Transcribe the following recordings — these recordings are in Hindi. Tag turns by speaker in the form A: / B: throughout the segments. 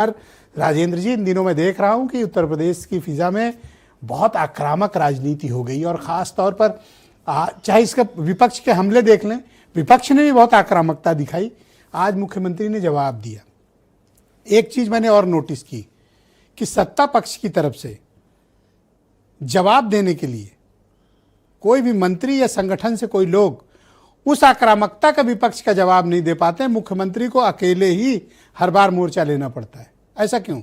A: राजेंद्र जी, इन दिनों मैं देख रहा हूं कि उत्तर प्रदेश की फिजा में बहुत आक्रामक राजनीति हो गई और ख़ास तौर पर चाहे इसका विपक्ष के हमले देख लें, विपक्ष ने भी बहुत आक्रामकता दिखाई। आज मुख्यमंत्री ने जवाब दिया। एक चीज़ मैंने और नोटिस की कि सत्ता पक्ष की तरफ से जवाब देने के लिए कोई भी मंत्री या संगठन से कोई लोग उस आक्रामकता का विपक्ष का जवाब नहीं दे पाते। मुख्यमंत्री को अकेले ही हर बार मोर्चा लेना पड़ता है। ऐसा क्यों?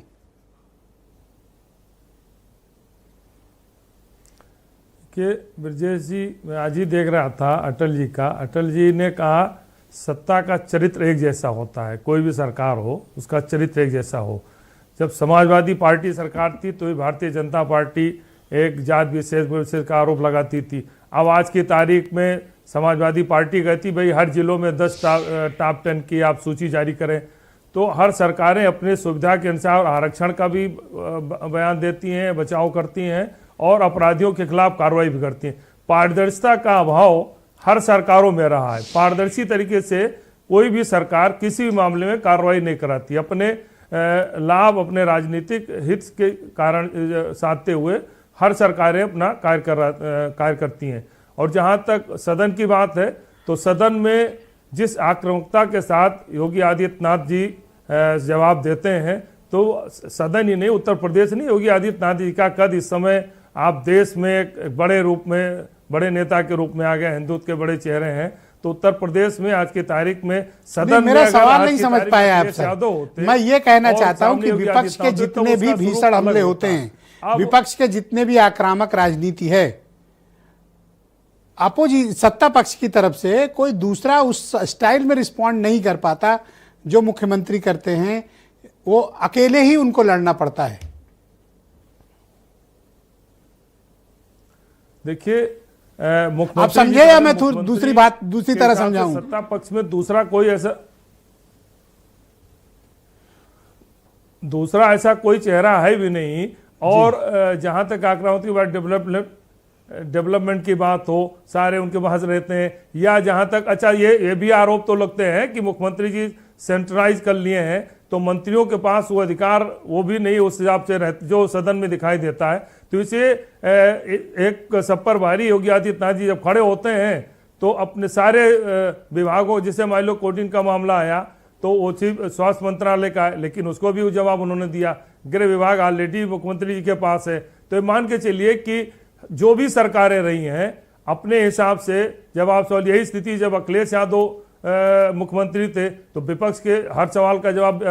B: कि ब्रजेश जी, मैं आज ही देख रहा था अटल जी ने कहा सत्ता का चरित्र एक जैसा होता है, कोई भी सरकार हो उसका चरित्र एक जैसा हो। जब समाजवादी पार्टी सरकार थी तो भारतीय जनता पार्टी एक जात विशेष का आरोप लगाती थी। अब आज की तारीख में समाजवादी पार्टी कहती भाई हर जिलों में 10 टॉप 10 की आप सूची जारी करें। तो हर सरकारें अपने सुविधा के अनुसार आरक्षण का भी बयान देती हैं, बचाव करती हैं और अपराधियों के खिलाफ कार्रवाई भी करती हैं। पारदर्शिता का अभाव हर सरकारों में रहा है। पारदर्शी तरीके से कोई भी सरकार किसी भी मामले में कार्रवाई नहीं कराती। अपने लाभ, अपने राजनीतिक हित के कारण साधते हुए हर सरकारें अपना कार्य करती हैं। और जहां तक सदन की बात है तो सदन में जिस आक्रामकता के साथ योगी आदित्यनाथ जी जवाब देते हैं, तो सदन ही नहीं, उत्तर प्रदेश नहीं, योगी आदित्यनाथ जी का कद इस समय आप देश में एक बड़े रूप में, बड़े नेता के रूप में आ गए, हिंदुत्व के बड़े चेहरे हैं। तो उत्तर प्रदेश में आज की तारीख में सदन में,
A: मेरा सवाल नहीं समझ पाए आप सर। मैं ये कहना चाहता हूं कि विपक्ष के जितने भी भीषण हमले होते हैं, विपक्ष के जितने भी आक्रामक राजनीति है, सत्ता पक्ष की तरफ से कोई दूसरा उस स्टाइल में रिस्पॉन्ड नहीं कर पाता जो मुख्यमंत्री करते हैं। वो अकेले ही उनको लड़ना पड़ता है।
B: देखिए,
A: आप समझे या मैं दूसरी तरह समझाऊं?
B: सत्ता पक्ष में दूसरा ऐसा कोई चेहरा है भी नहीं। और जहां तक आक्रामक की बात, डेवलपमेंट की बात हो, सारे उनके बहस रहते हैं। या जहां तक अच्छा ये भी आरोप तो लगते हैं कि मुख्यमंत्री जी सेंट्रलाइज कर लिए हैं, तो मंत्रियों के पास वो अधिकार वो भी नहीं उस हिसाब से रहते जो सदन में दिखाई देता है। तो इसे एक सब पर भारी योगी आदित्यनाथ जी जब खड़े होते हैं तो अपने सारे विभागों, जैसे मान लो कोटिन का मामला आया तो वो स्वास्थ्य मंत्रालय का है, लेकिन उसको भी जवाब उन्होंने दिया। गृह विभाग ऑलरेडी मुख्यमंत्री जी के पास है। तो मान के चलिए कि जो भी सरकारें रही हैं अपने हिसाब से जवाब सवाल, यही स्थिति जब अखिलेश यादव मुख्यमंत्री थे तो विपक्ष के हर सवाल का जवाब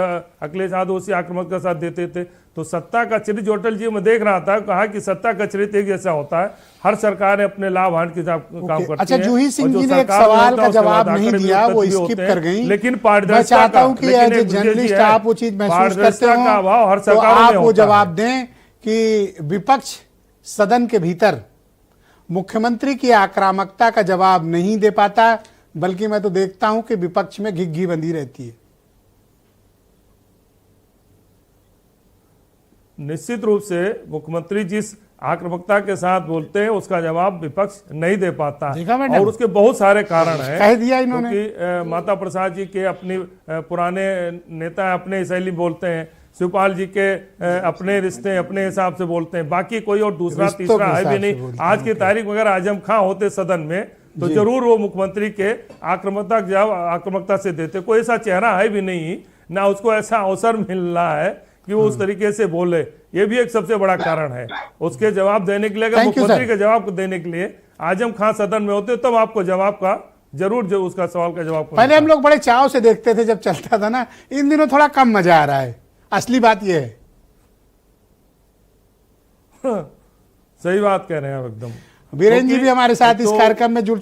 B: अखिलेश यादव उसी आक्रामक के साथ देते थे। तो सत्ता का चरित्र, अटल जी मैं देख रहा था, कहा कि सत्ता का चरित्र एक जैसा होता है, हर सरकार अपने लाभ हानि के साथ काम करती है।
A: अच्छा, जूही सिंह जी ने एक सवाल का जवाब नहीं दिया, वो स्किप कर गई।
B: लेकिन
A: मैं चाहता हूं कि एज ए जर्नलिस्ट आप वो चीज महसूस करते हो तो आप वो जवाब दें कि विपक्ष सदन के भीतर मुख्यमंत्री की आक्रामकता का जवाब नहीं दे पाता, बल्कि मैं तो देखता हूं कि विपक्ष में घिघी बंधी रहती है।
B: निश्चित रूप से मुख्यमंत्री जिस आक्रामकता के साथ बोलते हैं उसका जवाब विपक्ष नहीं दे पाता है। और उसके बहुत सारे कारण हैं।
A: कह दिया इन्होंने
B: कि माता प्रसाद जी के अपने पुराने नेता अपने शैली बोलते हैं, शिवपाल जी के अपने रिश्ते अपने हिसाब से बोलते हैं, बाकी कोई और दूसरा तीसरा है भी नहीं। आज की तारीख में अगर आजम खां होते सदन में तो जरूर वो मुख्यमंत्री के आक्रामकता से देते। कोई ऐसा चेहरा है भी नहीं, ना उसको ऐसा अवसर मिल रहा है कि वो उस तरीके से बोले। ये भी एक सबसे बड़ा कारण है। उसके जवाब देने के लिए, अगर मुख्यमंत्री के जवाब देने के लिए आजम खां सदन में होते तब आपको जवाब का जरूर जो उसका सवाल का जवाब
A: पहले हम लोग बड़े चाव से देखते थे जब चलता था ना। इन दिनों थोड़ा कम मजा आ रहा है। असली बात यह है।
B: सही बात कह रहे हैं आप एकदम।
A: वीरेंद्र जी भी हमारे साथ इस कार्यक्रम में जुड़